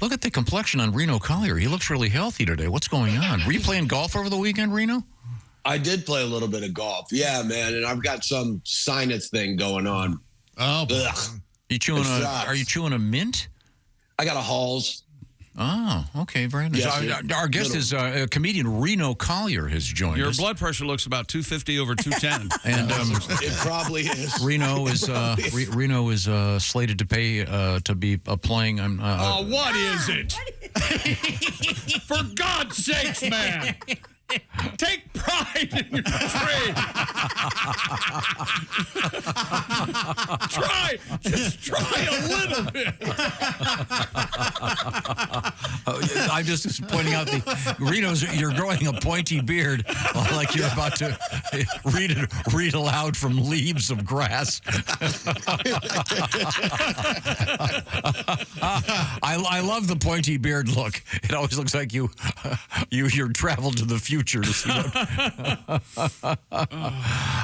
Look at the complexion on Reno Collier. He looks really healthy today. What's going on? Were you playing golf over the weekend, Reno? I did play a little bit of golf. Yeah, man. And I've got some sinus thing going on. Oh, Ugh. Are you chewing a mint? I got a Halls. Oh, okay, very nice. Yes, our guest is comedian Reno Collier has joined us. Your blood pressure looks about 250 over 210. And it probably is. Reno is slated to be playing. What is it? For God's sakes, man! Take pride in your trade. Just try a little bit. I'm just pointing out you're growing a pointy beard, like you're about to read aloud from Leaves of Grass. I love the pointy beard look. It always looks like you're traveled to the future to see what.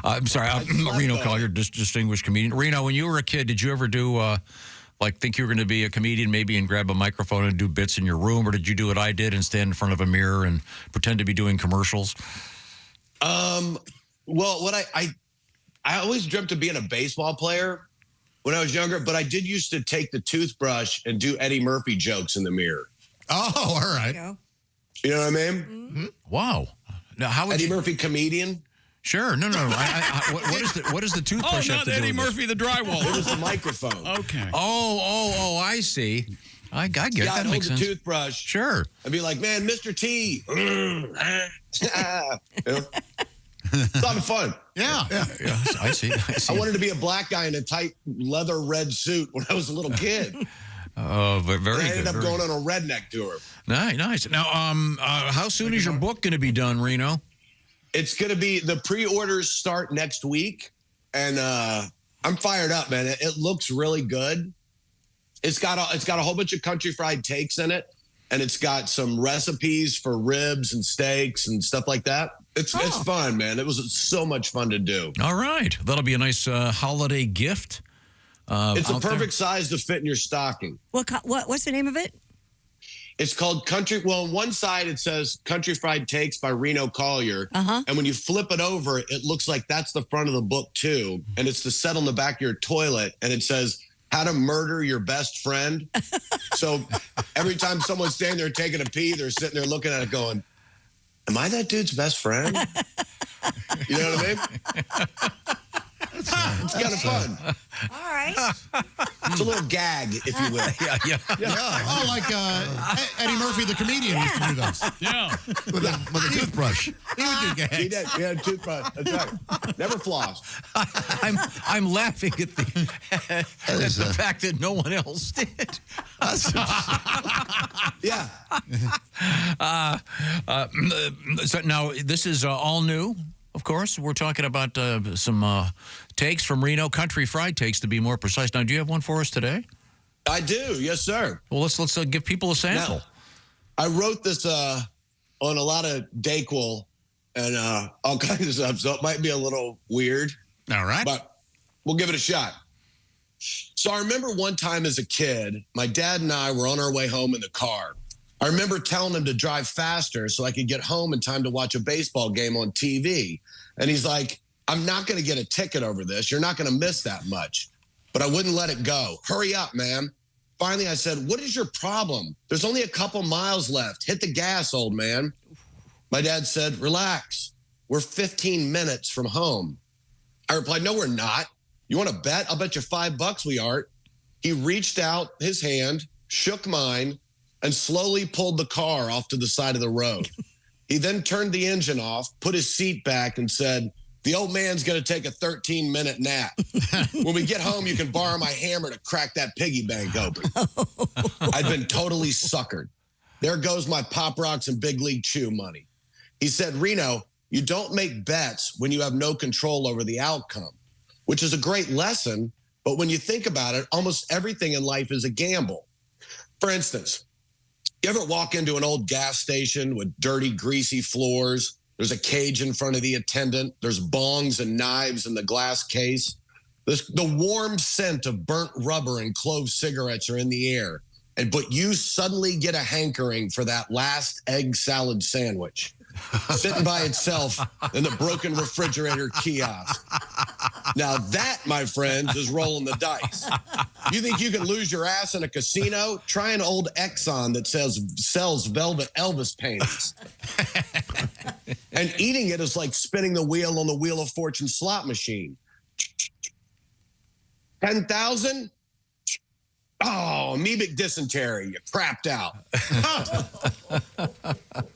I'm sorry, I'm Reno Collier, distinguished comedian. Reno, when you were a kid, did you ever do think you were going to be a comedian, maybe, and grab a microphone and do bits in your room, or did you do what I did and stand in front of a mirror and pretend to be doing commercials? Well, what I always dreamt of being a baseball player when I was younger, but I did used to take the toothbrush and do Eddie Murphy jokes in the mirror. Oh, all right. You know what I mean? Mm-hmm. Wow. Now, how would Eddie Murphy comedian? Sure. No. What is the toothbrush have to do Eddie with Murphy, the drywall. It was the microphone. Okay. Oh, I see. I get it. That makes sense. The toothbrush. Sure. I'd be like, man, Mr. T. You know? It's a lot of fun. Yeah, I see. I wanted to be a black guy in a tight leather red suit when I was a little kid. Oh, very good. I ended up going on a redneck tour. Nice. Now, how soon is your book going to be done, Reno? It's going to be, the pre-orders start next week, and I'm fired up, man. It looks really good. It's got a whole bunch of country fried takes in it, and it's got some recipes for ribs and steaks and stuff like that. It's fun, man. It was so much fun to do. All right. That'll be a nice holiday gift. It's a perfect size to fit in your stocking. What's the name of it? It's called Country. Well, on one side it says Country Fried Takes by Reno Collier. And when you flip it over, it looks like that's the front of the book too. And it's to set on the back of your toilet. And it says How to Murder Your Best Friend. So every time someone's standing there taking a pee, they're sitting there looking at it going, am I that dude's best friend? You know what I mean? It's kind of fun. All right. It's a little gag, if you will. Yeah. Oh, like Eddie Murphy, the comedian, used to do those. Yeah. With a toothbrush. He would do gags. He did. He had a toothbrush. That's right. Never flossed. I'm laughing at the fact that no one else did. Yeah. So now this is all new. Of course, we're talking about some takes from Reno, country fried takes to be more precise. Now, do you have one for us today? I do, yes, sir. Well, let's give people a sample. Now, I wrote this on a lot of Dayquil and all kinds of stuff, so it might be a little weird. All right. But we'll give it a shot. So I remember one time as a kid, my dad and I were on our way home in the car. I remember telling him to drive faster so I could get home in time to watch a baseball game on TV. And he's like, I'm not going to get a ticket over this. You're not going to miss that much. But I wouldn't let it go. Hurry up, man. Finally, I said, what is your problem? There's only a couple miles left. Hit the gas, old man. My dad said, relax. We're 15 minutes from home. I replied, no, we're not. You want to bet? I'll bet you $5 we aren't. He reached out his hand, shook mine, and slowly pulled the car off to the side of the road. He then turned the engine off, put his seat back, and said, the old man's going to take a 13-minute nap. When we get home, you can borrow my hammer to crack that piggy bank open. I'd been totally suckered. There goes my Pop Rocks and Big League Chew money. He said, Reno, you don't make bets when you have no control over the outcome, which is a great lesson. But when you think about it, almost everything in life is a gamble. For instance, you ever walk into an old gas station with dirty, greasy floors? There's a cage in front of the attendant. There's bongs and knives in the glass case. The warm scent of burnt rubber and clove cigarettes are in the air. but you suddenly get a hankering for that last egg salad sandwich sitting by itself in the broken refrigerator kiosk. Now that, my friends, is rolling the dice. You think you can lose your ass in a casino? Try an old Exxon that sells velvet Elvis paintings. And eating it is like spinning the wheel on the Wheel of Fortune slot machine. 10,000? Oh, amoebic dysentery. You crapped out.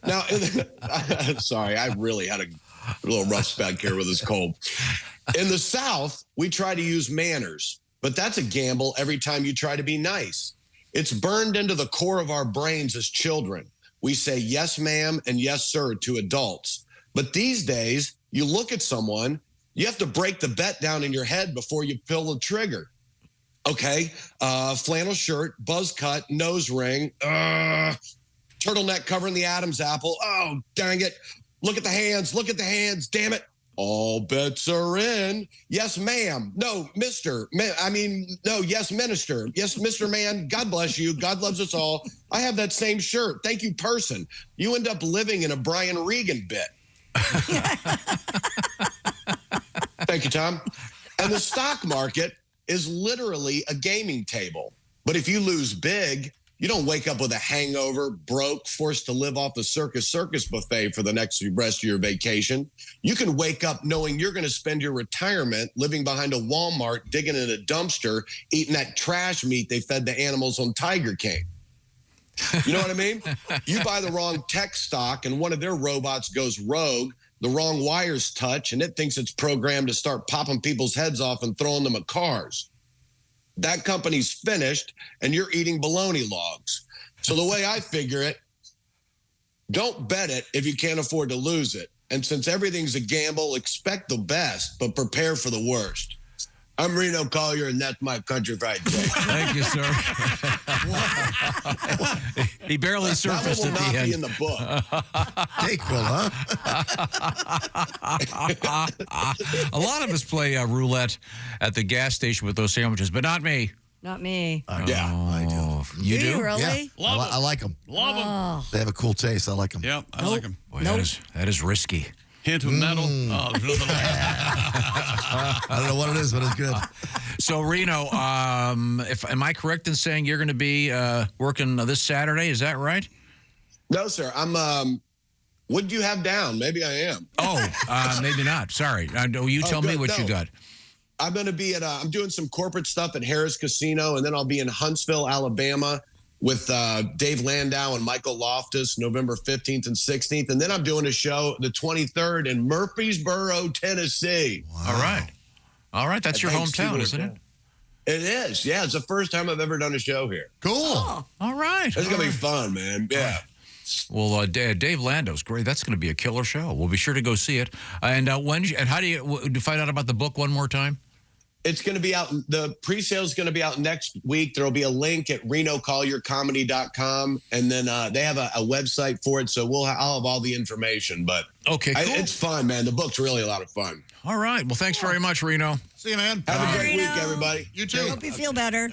Now, sorry, I really had a little rough spec here with this cold. In the South, we try to use manners, but that's a gamble every time you try to be nice. It's burned into the core of our brains as children. We say yes, ma'am, and yes, sir to adults. But these days, you look at someone, you have to break the bet down in your head before you pull the trigger. Okay, flannel shirt, buzz cut, nose ring, turtleneck covering the Adam's apple. Oh, dang it. Look at the hands, damn it. All bets are in. Yes, ma'am. No, mister. No, yes, minister. Yes, Mr. Man. God bless you. God loves us all. I have that same shirt. Thank you, person. You end up living in a Brian Regan bit. Thank you, Tom. And the stock market is literally a gaming table. But if you lose big, you don't wake up with a hangover, broke, forced to live off the circus buffet for the rest of your vacation. You can wake up knowing you're going to spend your retirement living behind a Walmart, digging in a dumpster, eating that trash meat they fed the animals on Tiger King. You know what I mean? You buy the wrong tech stock and one of their robots goes rogue, the wrong wires touch, and it thinks it's programmed to start popping people's heads off and throwing them at cars. That company's finished, and you're eating bologna logs. So the way I figure it, don't bet it if you can't afford to lose it. And since everything's a gamble, expect the best, but prepare for the worst. I'm Reno Collier, and that's my country fried chicken. Thank you, sir. He barely surfaced at the end. In the book. Dayquil, huh? A lot of us play roulette at the gas station with those sandwiches, but not me. Not me. Yeah, I do. You Do you do? really? Yeah, I like them. Love them. They have a cool taste. I like them. Yep, I like them. Boy, that is risky. Hint of metal. Oh, there's nothing like I don't know what it is, but it's good. So, Reno, am I correct in saying you're going to be working this Saturday? Is that right? No, sir. What do you have down? Maybe I am. Oh, maybe not. Sorry. You tell me what you got. I'm going to be I'm doing some corporate stuff at Harris Casino, and then I'll be in Huntsville, Alabama with Dave Landau and Michael Loftus, November 15th and 16th. And then I'm doing a show the 23rd in Murfreesboro, Tennessee. Wow. All right. That's your hometown, isn't it? It is. Yeah, it's the first time I've ever done a show here. Cool. Oh, All right. It's going to be fun, man. Yeah. Well, Dave Landau's great. That's going to be a killer show. We'll be sure to go see it. And how do you find out about the book one more time? It's going to be out. The pre-sale is going to be out next week. There'll be a link at renocolliercomedy.com. And then they have a website for it. So I'll have all the information. But okay, cool. It's fun, man. The book's really a lot of fun. All right. Well, thanks very much, Reno. See you, man. Have a great Reno. week, everybody. You too. Hope you feel better.